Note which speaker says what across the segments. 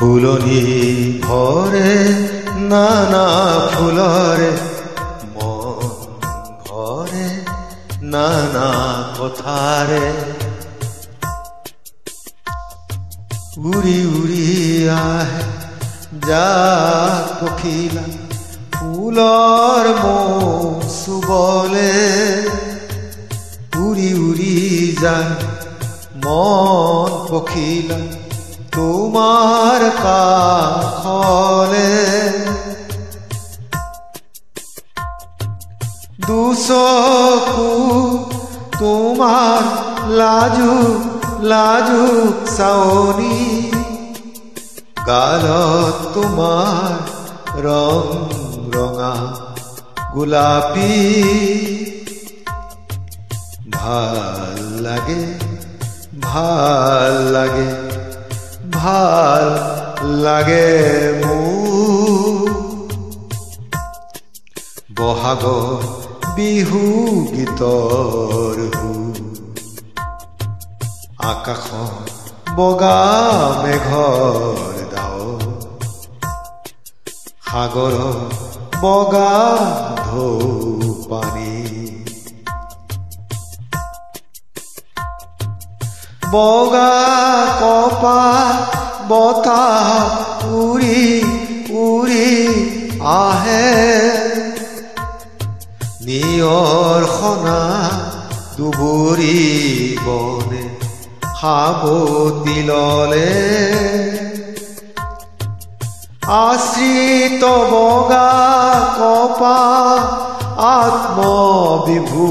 Speaker 1: ফুলনি ভরে নানা ফুলরে মন ভরে নানা কথারে উড়ি উড়ি আহে যা পখিলা ফুলর মৌসুবলে উড়ি উড়ি যায় মন পখিলা তোমার কাখলে দুচকু তোমার লাজুক লাজুক চাৱনি গালত তোমাৰ ৰং ৰঙা গোলাপী ভাল লাগে ভাল লাগে ভাল লাগে মোৰ বহাগৰ বিহু গীতৰ আকাশত বগা মেঘৰ ডাও সাগৰৰ বগা ঢৌ পানী বগা কপা বতাহ উৰি উৰি আহে নিয়ৰ সনা দুবৰি বনে সাৱটি ললে আশ্ৰিত বগা কপা আত্মবিভোৰ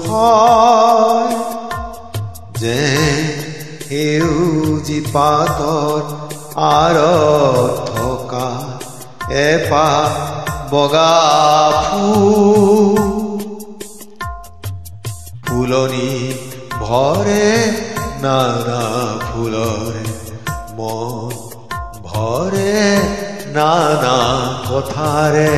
Speaker 1: হয় যে সেউজী পাতৰ আঁৰত থকা এপাহ বগা ফুল ফুলনি ভৰে নানা ফুলৰে মন ভৰে নানা কথাৰে